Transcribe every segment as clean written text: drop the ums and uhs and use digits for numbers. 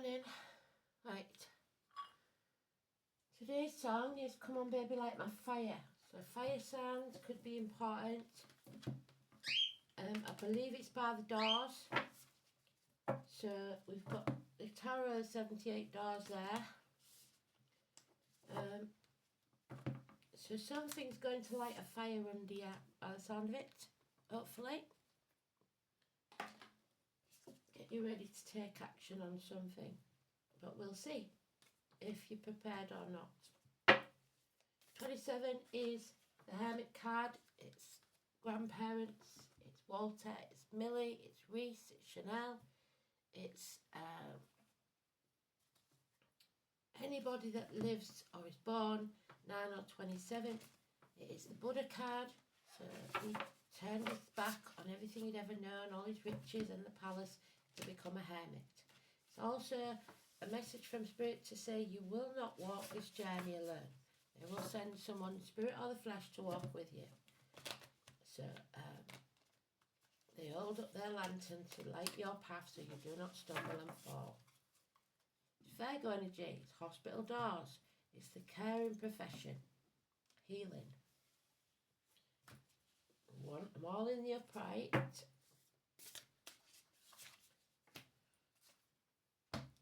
morning. Right. Today's song is Come On Baby Light My Fire. So fire sounds could be important. I believe it's by the Doors. So we've got the Tower of 78 Doors there. So something's going to light a fire under you by the sound of it, hopefully. Get you ready to take action on something. But we'll see if you're prepared or not. 27 is the Hermit card. It's grandparents, it's Walter, it's Millie, it's Reese, it's Chanel, it's anybody that lives or is born 9 or 27. It is the Buddha card. So he turned his back on everything he'd ever known, all his riches and the palace, to become a hermit. It's also a message from Spirit to say you will not walk this journey alone. They will send someone, spirit or the flesh, to walk with you. So they hold up their lantern to light your path so you do not stumble and fall. Virgo energy, it's hospital doors. It's the caring profession, healing. Want them all in the upright.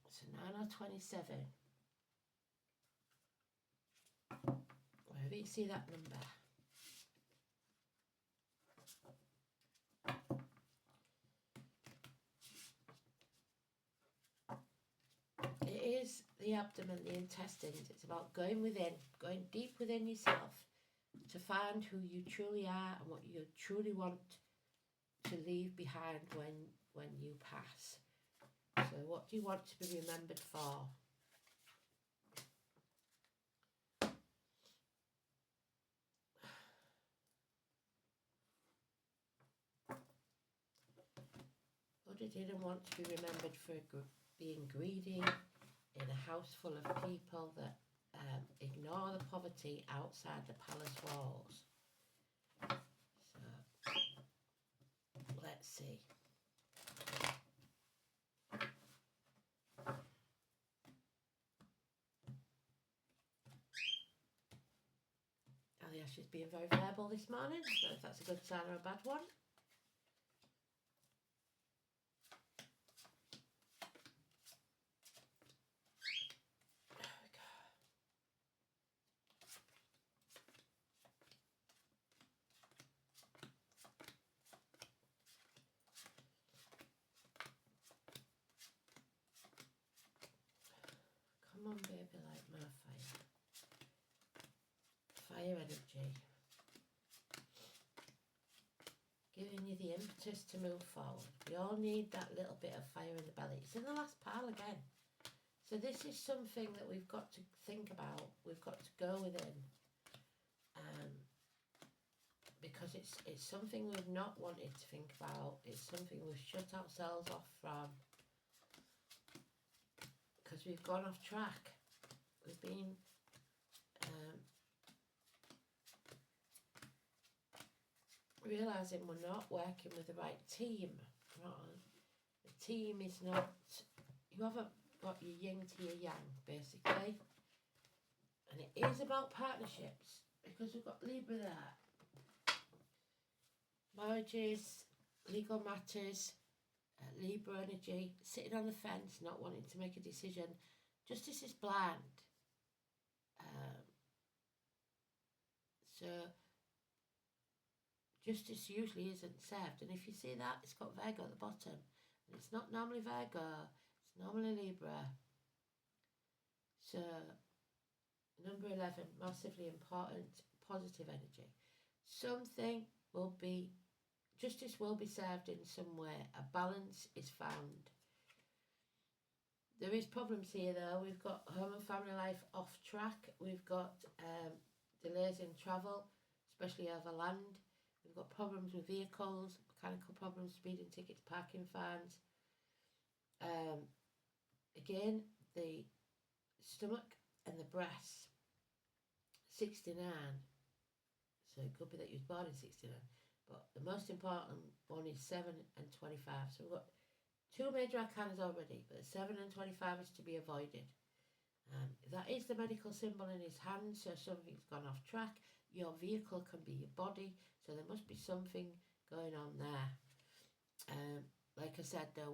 So 9 or 27. Wherever you see that number. It is the abdomen, the intestines. It's about going within, going deep within yourself to find who you truly are and what you truly want to leave behind when you pass. So what do you want to be remembered for? Buddha didn't want to be remembered for being greedy in a house full of people that ignore the poverty outside the palace walls. So, let's see. Aliasha's being very verbal this morning. I don't know if that's a good sign or a bad one. Come on, baby, light my fire. Fire energy. Giving you the impetus to move forward. We all need that little bit of fire in the belly. It's in the last pile again. So this is something that we've got to think about. We've got to go within. Because it's something we've not wanted to think about. It's something we've shut ourselves off from. Because we've gone off track. We've been realising we're not working with the right team. The team is not, you haven't got your yin to your yang, basically. And it is about partnerships, because we've got Libra there. Marriages, legal matters, Libra energy, sitting on the fence, not wanting to make a decision. Justice is blind. So justice usually isn't served. And if you see that, it's got Virgo at the bottom. And it's not normally Virgo, it's normally Libra. So number 11, massively important, positive energy. Something will be, justice will be served in some way. A balance is found. There is problems here though. We've got home and family life off track. We've got delays in travel, especially over land. We've got problems with vehicles, mechanical problems, speeding tickets, parking fines. Again, the stomach and the breasts. 69. So it could be that you was born in 69. But the most important one is 7 and 25. So we've got 2 major arcanas already, but 7 and 25 is to be avoided. That is the medical symbol in his hand, so something's gone off track. Your vehicle can be your body, so there must be something going on there. Like I said, though,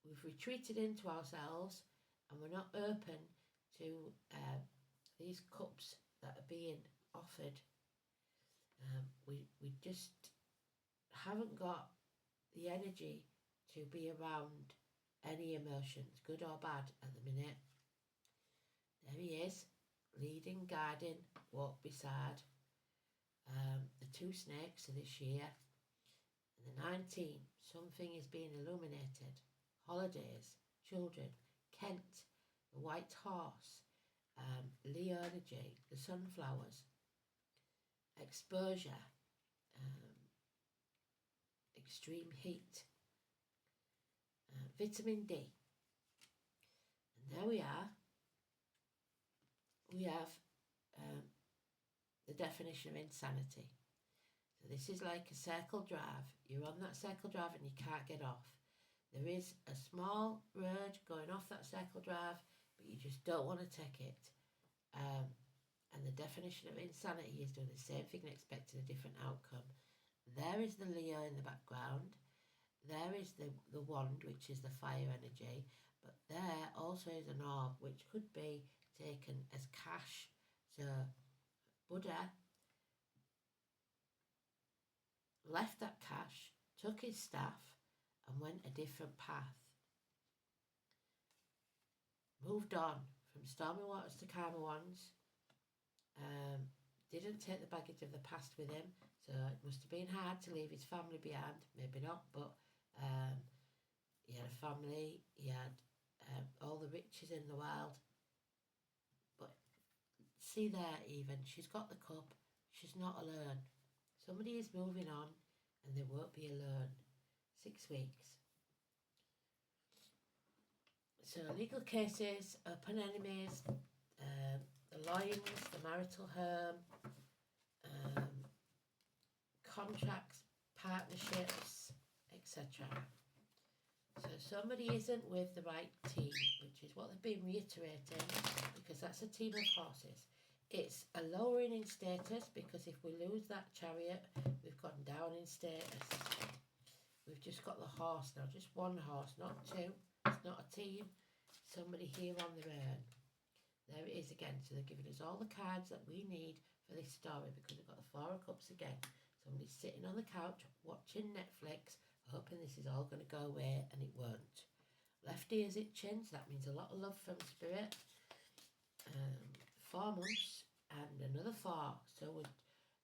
we've retreated into ourselves, and we're not open to these cups that are being offered. We just haven't got the energy to be around any emotions, good or bad, at the minute. There he is, leading, guiding, walk beside. The 2 snakes of this year. And the 19, something is being illuminated. Holidays, children, Kent, the white horse, Leo energy, the sunflowers, exposure, extreme heat, vitamin D. And there we are. We have the definition of insanity. So this is like a circle drive. You're on that circle drive and you can't get off. There is a small road going off that circle drive, but you just don't want to take it. And the definition of insanity is doing the same thing and expecting a different outcome. There is the Leo in the background. There is the wand, which is the fire energy. But there also is an orb, which could be taken as cash. So Buddha left that cash, took his staff, and went a different path. Moved on from stormy waters to calmer ones. Didn't take the baggage of the past with him, so it must have been hard to leave his family behind. Maybe not, but he had a family, he had all the riches in the world. But see there, even, she's got the cup, she's not alone. Somebody is moving on and they won't be alone. 6 weeks. So legal cases, open enemies, the loins, the marital home, contracts, partnerships, etc. So somebody isn't with the right team, which is what they've been reiterating, because that's a team of horses. It's a lowering in status, because if we lose that chariot, we've gone down in status. We've just got the horse now, just one horse, not 2. It's not a team. Somebody here on their own. There it is again. So they're giving us all the cards that we need for this story, because we've got the 4 of Cups again. Somebody's sitting on the couch watching Netflix, hoping this is all going to go away, and it won't. Left ear's itching, so that means a lot of love from spirit. 4 months and another 4. So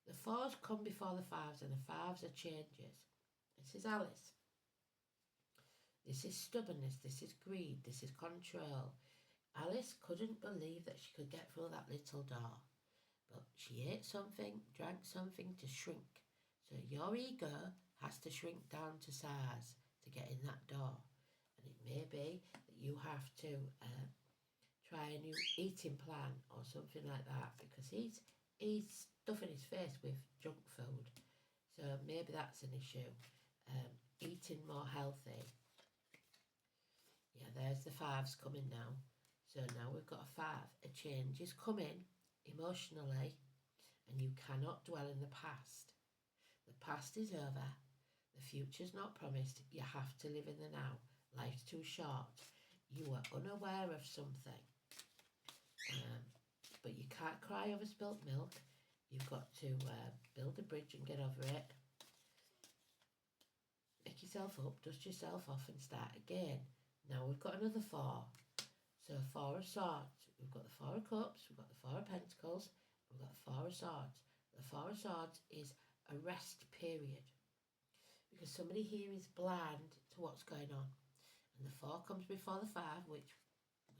the 4s come before the 5s, and the 5s are changes. This is Alice. This is stubbornness, this is greed, this is control. Alice couldn't believe that she could get through that little door. But she ate something, drank something to shrink. So your ego has to shrink down to size to get in that door. And it may be that you have to try a new eating plan or something like that, because he's stuffing his face with junk food. So maybe that's an issue. Eating more healthy. Yeah, there's the 5s coming now. So now we've got a 5. A change is coming emotionally, and you cannot dwell in the past. The past is over. The future's not promised. You have to live in the now. Life's too short. You are unaware of something. But you can't cry over spilt milk. You've got to build a bridge and get over it. Pick yourself up, dust yourself off, and start again. Now we've got another 4. So 4 of Swords. We've got the 4 of Cups, we've got the 4 of Pentacles, we've got the 4 of Swords. The 4 of Swords is a rest period, because somebody here is blind to what's going on. And the 4 comes before the 5, which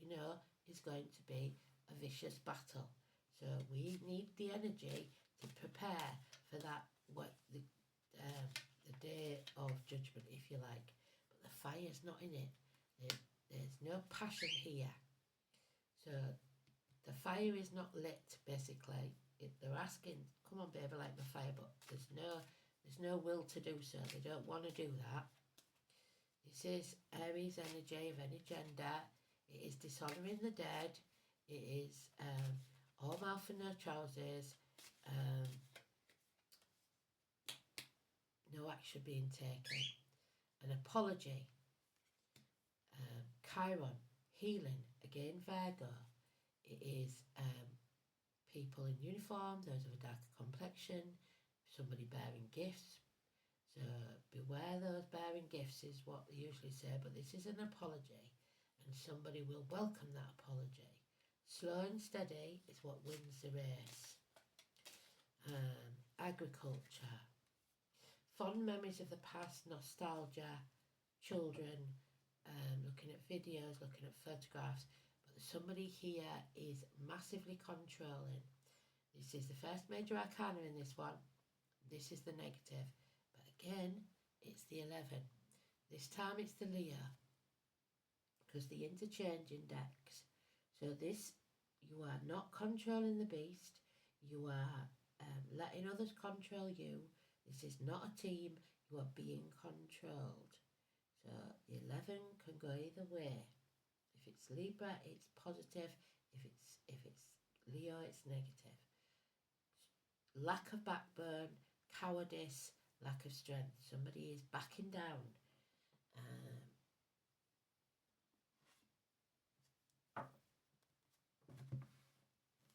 we know is going to be a vicious battle. So we need the energy to prepare for that, the day of judgment, if you like. But the fire's not in it. There's no passion here. So the fire is not lit, basically. They're asking, come on baby, light the fire, but there's no will to do so. They don't want to do that. This is Aries energy of any gender. It is dishonouring the dead. It is all mouth and no trousers. No action being taken. An apology. Chiron, healing. Again, Virgo. It is people in uniform, those of a darker complexion, somebody bearing gifts. So beware those bearing gifts is what they usually say, but this is an apology and somebody will welcome that apology. Slow and steady is what wins the race. Agriculture. Fond memories of the past, nostalgia, children, looking at videos, looking at photographs. But somebody here is massively controlling. This is the first major arcana in this one. This is the negative. But again, it's the 11. This time it's the Leo. Because the interchange index. So this, you are not controlling the beast. You are letting others control you. This is not a team. You are being controlled. So the 11 can go either way. If it's Libra, it's positive. If it's Leo, it's negative. Lack of backbone, cowardice, lack of strength. Somebody is backing down.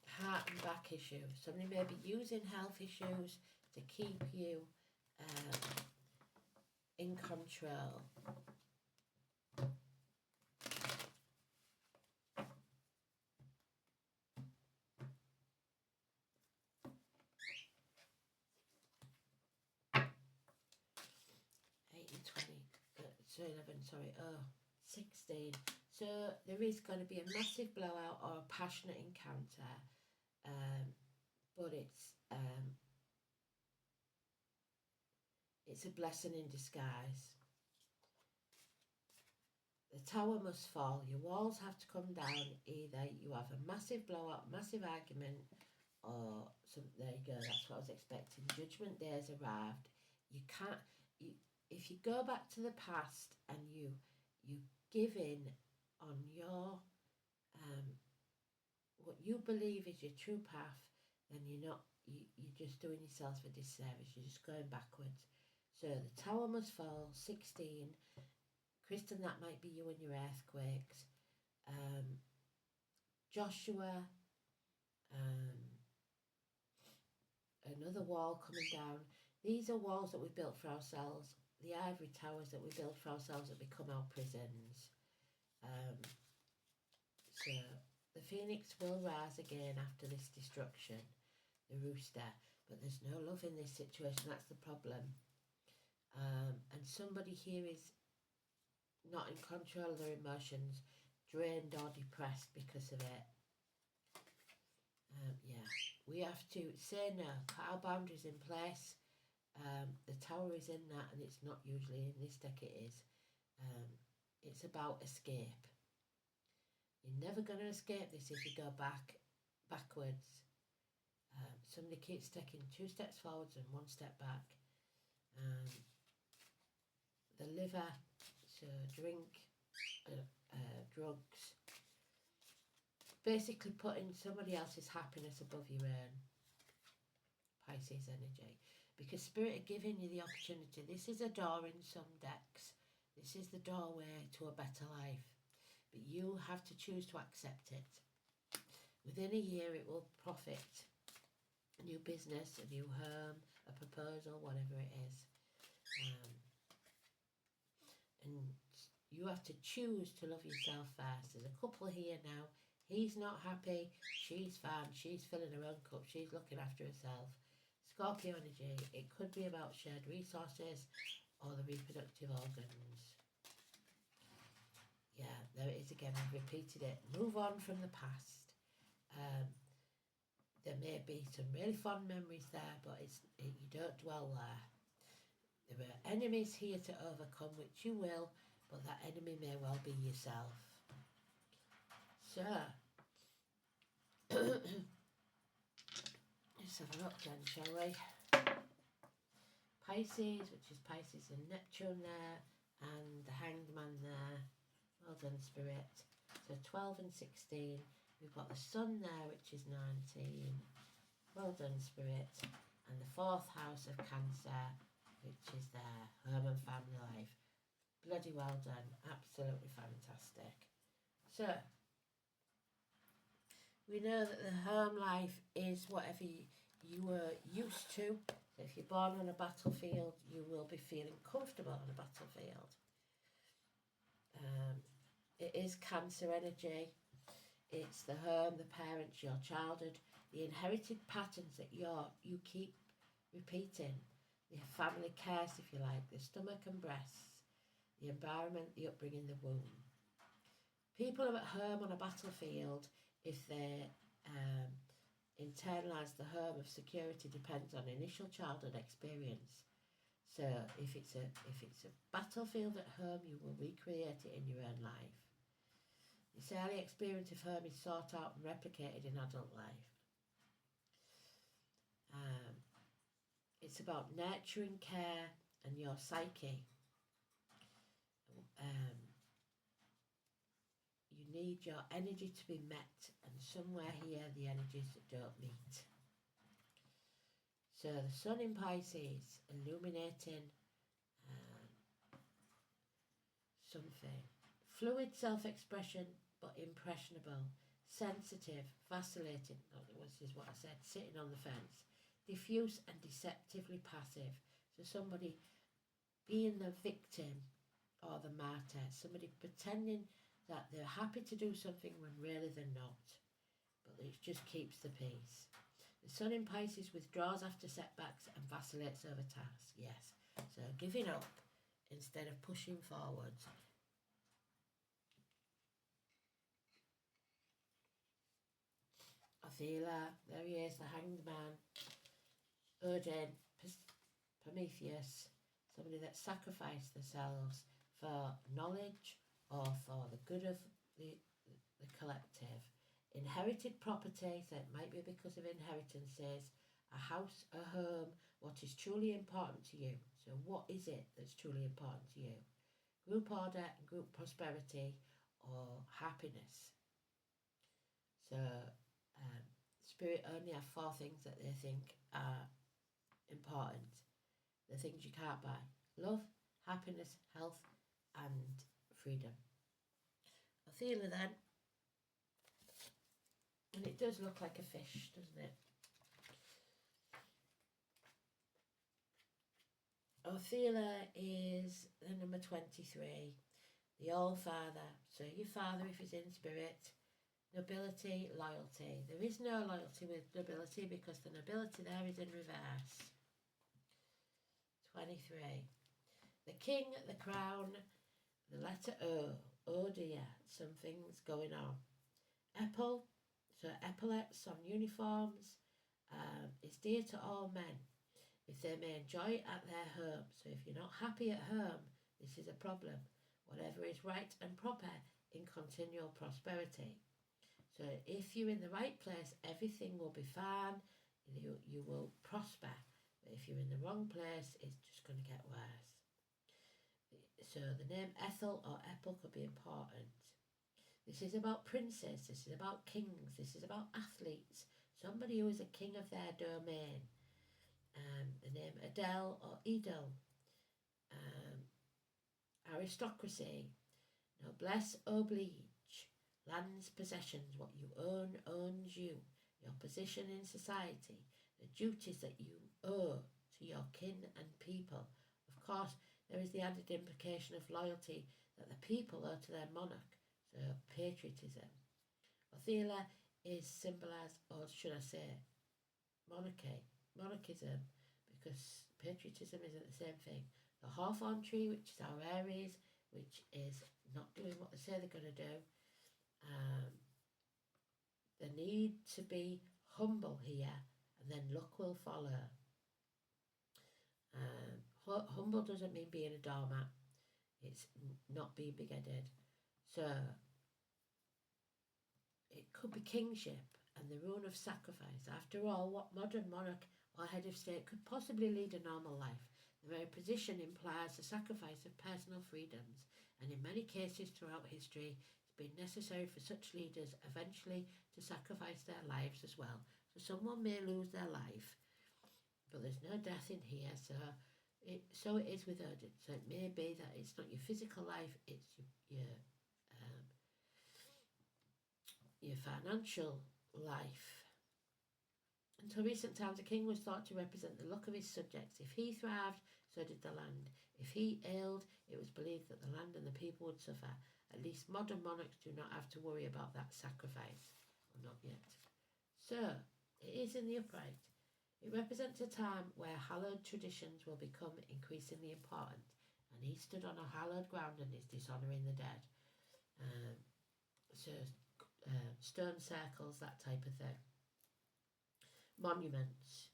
Heart and back issues. Somebody may be using health issues to keep you in control. So 11, sorry, 16. So there is going to be a massive blowout or a passionate encounter, but it's a blessing in disguise. The tower must fall. Your walls have to come down. Either you have a massive blowout, massive argument, or something. There you go. That's what I was expecting. Judgment Day has arrived. You can't. If you go back to the past and you give in on your what you believe is your true path, then you're just doing yourself a disservice. You're just going backwards. So the tower must fall. 16. Kristen, that might be you and your earthquakes. Joshua, another wall coming down. These are walls that we built for ourselves. The ivory towers that we build for ourselves that become our prisons. So the phoenix will rise again after this destruction, the rooster, but there's no love in this situation. That's the problem. And somebody here is not in control of their emotions, drained or depressed because of it. Yeah, we have to say no, put our boundaries in place. The tower is in that, and it's not usually in this deck. It is. It's about escape. You're never going to escape this if you go backwards. Somebody keeps taking 2 steps forwards and 1 step back. The liver, so drink, drugs. Basically putting somebody else's happiness above your own. Pisces energy. Because Spirit are giving you the opportunity. This is a door in some decks. This is the doorway to a better life. But you have to choose to accept it. Within a year it will profit. A new business, a new home, a proposal, whatever it is. And you have to choose to love yourself first. There's a couple here now. He's not happy. She's fine. She's filling her own cup. She's looking after herself. Scorpio energy. It could be about shared resources or the reproductive organs. Yeah, there it is again. I've repeated it. Move on from the past. There may be some really fond memories there, but you don't dwell there. There are enemies here to overcome, which you will, but that enemy may well be yourself. So, let's have a look then, shall we? Pisces, which is Pisces and Neptune there. and the Hanged Man there. Well done, Spirit. So 12 and 16. We've got the Sun there, which is 19. Well done, Spirit. And the 4th house of Cancer, which is there. Home and family life. Bloody well done. Absolutely fantastic. So, we know that the home life is whatever you were used to. So if you're born on a battlefield, you will be feeling comfortable on a battlefield. It is Cancer energy. It's the home, the parents, your childhood, the inherited patterns that you keep repeating. The family cares, if you like, the stomach and breasts, the environment, the upbringing, the womb. People are at home on a battlefield if they internalise the home of security depends on initial childhood experience. So if it's a battlefield at home, you will recreate it in your own life. This early experience of home is sought out and replicated in adult life. It's about nurturing care and your psyche. You need your energy to be met, and somewhere here the energies don't meet. So the Sun in Pisces, illuminating something. Fluid self-expression, but impressionable. Sensitive, vacillating, this is what I said, sitting on the fence. Diffuse and deceptively passive. So somebody being the victim or the martyr. Somebody pretending that they're happy to do something when really they're not. But it just keeps the peace. The Sun in Pisces withdraws after setbacks and vacillates over tasks. Yes. So giving up instead of pushing forward. Othela, there he is, the Hanged Man. Odin, Prometheus, somebody that sacrificed themselves for knowledge or for the good of the collective. Inherited property, so it might be because of inheritances, a house, a home, what is truly important to you. So what is it that's truly important to you? Group order, group prosperity, or happiness. So Spirit only have 4 things that they think are important. The things you can't buy. Love, happiness, health, and freedom. Othela then. And it does look like a fish, doesn't it? Othela is the number 23. The All-Father. So your father, if he's in spirit. Nobility, loyalty. There is no loyalty with nobility because the nobility there is in reverse. 23. The king, the crown, the letter O. Oh dear, something's going on. Epaulet, so epaulets on uniforms. It's dear to all men if they may enjoy it at their home. So if you're not happy at home, this is a problem. Whatever is right and proper in continual prosperity. So if you're in the right place, everything will be fine. You will prosper. But if you're in the wrong place, it's just going to get worse. So the name Ethel or Epple could be important. This is about princes. This is about kings. This is about athletes. Somebody who is a king of their domain. The name Adele or Edel. Aristocracy. Noblesse oblige. Lands, possessions, what you own owns you. Your position in society, the duties that you owe to your kin and people. Of course, there is the added implication of loyalty that the people owe to their monarch, so patriotism. Othela is symbolised, or should I say, monarchism, because patriotism isn't the same thing. The hawthorn tree, which is our Aries, which is not doing what they say they're going to do. The need to be humble here, and then luck will follow. Humble doesn't mean being a doormat. It's not being big-headed. So it could be kingship and the rune of sacrifice. After all, what modern monarch or head of state could possibly lead a normal life? The very position implies the sacrifice of personal freedoms, and in many cases throughout history, it's been necessary for such leaders eventually to sacrifice their lives as well. So someone may lose their life, but there's no death in here, so it is with urgent. So it may be that it's not your physical life, it's your financial life. Until recent times, a king was thought to represent the luck of his subjects. If he thrived, so did the land. If he ailed, it was believed that the land and the people would suffer. At least modern monarchs do not have to worry about that sacrifice. Well, not yet. So, it is in the upright. It represents a time where hallowed traditions will become increasingly important. And he stood on a hallowed ground and is dishonouring the dead. Stone circles, that type of thing. Monuments.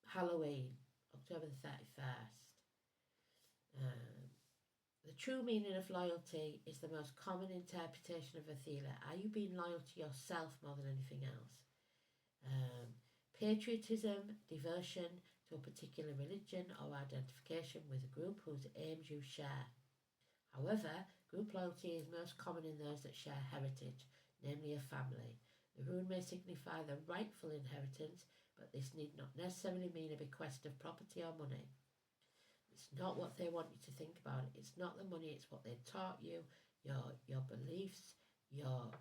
Halloween, October the 31st. The true meaning of loyalty is the most common interpretation of Athila. Are you being loyal to yourself more than anything else? Patriotism, devotion to a particular religion or identification with a group whose aims you share. However, group loyalty is most common in those that share heritage, namely a family. The rune may signify the rightful inheritance, but this need not necessarily mean a bequest of property or money. It's not what they want you to think about. It's not the money, it's what they taught you, your beliefs, your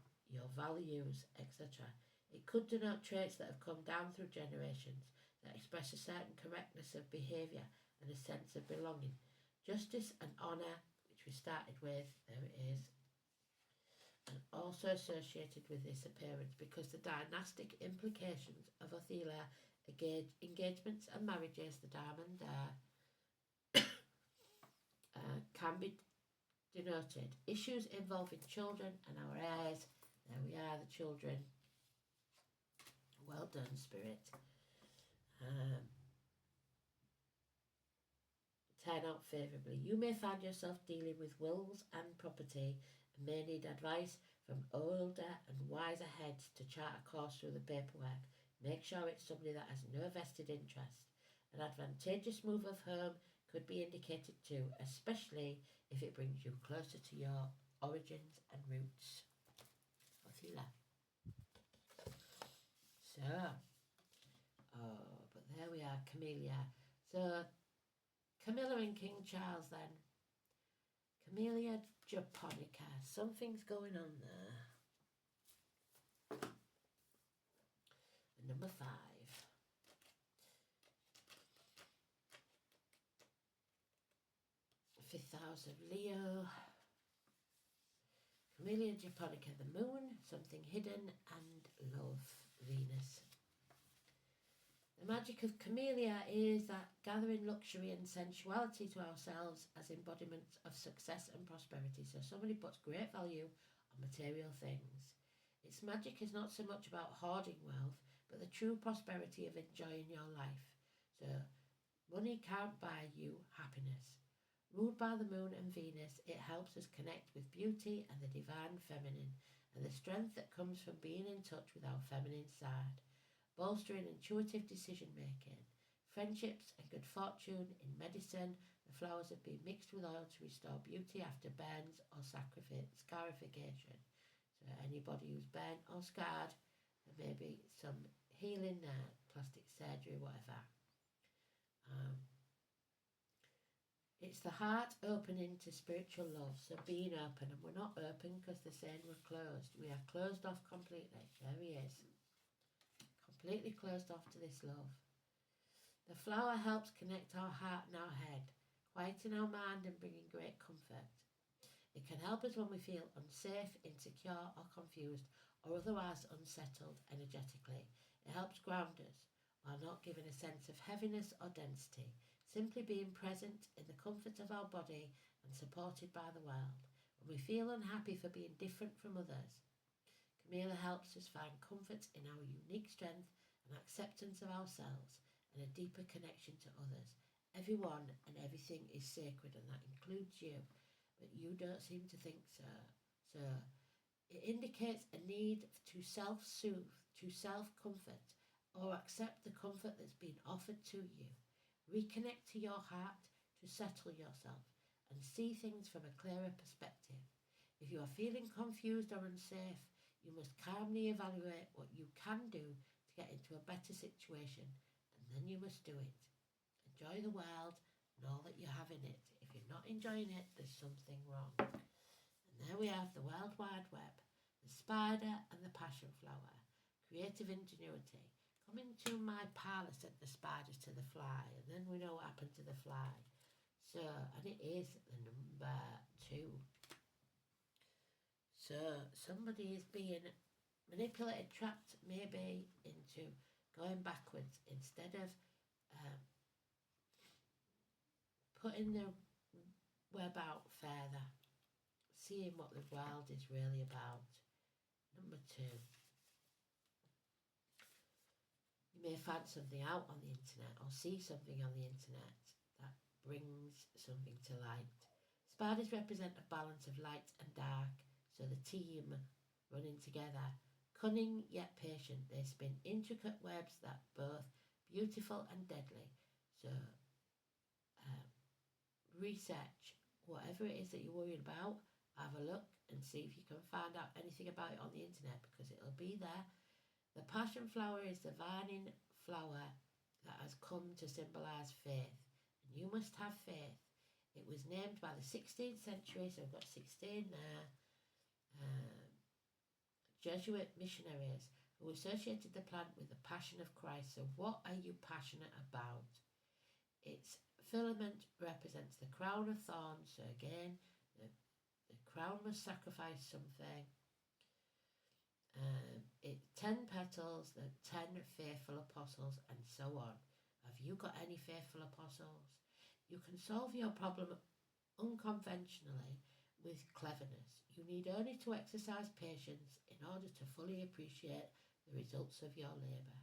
values, etc. It could denote traits that have come down through generations that express a certain correctness of behaviour and a sense of belonging. Justice and honour, which we started with, there it is, and also associated with this appearance because the dynastic implications of Athila engagements and marriages, the diamond can be denoted. Issues involving children and our heirs. There we are, the children. Well done, Spirit. Turn out favourably. You may find yourself dealing with wills and property and may need advice from older and wiser heads to chart a course through the paperwork. Make sure it's somebody that has no vested interest. An advantageous move of home could be indicated too, especially if it brings you closer to your origins and roots. Athila. So, but there we are, Camellia. So, Camilla and King Charles then. Camellia japonica. Something's going on there. And number 5. Fifth house of Leo. Camellia japonica, the moon, something hidden, and love, Venus. The magic of Camellia is that gathering luxury and sensuality to ourselves as embodiments of success and prosperity. So somebody puts great value on material things. Its magic is not so much about hoarding wealth, but the true prosperity of enjoying your life. So money can't buy you happiness. Ruled by the moon and Venus, it helps us connect with beauty and the divine feminine and the strength that comes from being in touch with our feminine side, bolstering intuitive decision-making, friendships and good fortune. In medicine, the flowers have been mixed with oil to restore beauty after burns or scarification. So anybody who's burnt or scarred, there may be some healing there, plastic surgery, whatever. It's the heart opening to spiritual love, so being open, and we're not open because they're saying we're closed. We are closed off completely. There he is. Completely closed off to this love. The flower helps connect our heart and our head, quieting our mind and bringing great comfort. It can help us when we feel unsafe, insecure or confused or otherwise unsettled energetically. It helps ground us while not giving a sense of heaviness or density, simply being present in the comfort of our body and supported by the world. When we feel unhappy for being different from others, Camellia helps us find comfort in our unique strength and acceptance of ourselves and a deeper connection to others. Everyone and everything is sacred, and that includes you, but you don't seem to think so. So it indicates a need to self-soothe, to self-comfort, or accept the comfort that's been offered to you. Reconnect to your heart to settle yourself and see things from a clearer perspective. If you are feeling confused or unsafe, you must calmly evaluate what you can do to get into a better situation, and then you must do it. Enjoy the world and all that you have in it. If you're not enjoying it, there's something wrong. And there we have the World Wide Web, the spider and the passion flower, creative ingenuity. Come into my parlour, said the spider to the fly, and then we know what happened to the fly. So, and it is the number 2. So somebody is being manipulated, trapped maybe into going backwards instead of putting the web out further, seeing what the world is really about. Number 2. You may find something out on the internet or see something on the internet that brings something to light. Spiders represent a balance of light and dark, so the team running together. Cunning yet patient, they spin intricate webs that both beautiful and deadly. So research whatever it is that you're worried about, have a look and see if you can find out anything about it on the internet, because it'll be there. The passion flower is the vining flower that has come to symbolise faith, and you must have faith. It was named by the 16th century, so we've got 16 there, Jesuit missionaries who associated the plant with the passion of Christ. So what are you passionate about? Its filament represents the crown of thorns, so again, the crown must sacrifice something. 10 petals, the 10 faithful apostles, and so on. Have you got any faithful apostles? You can solve your problem unconventionally with cleverness. You need only to exercise patience in order to fully appreciate the results of your labour.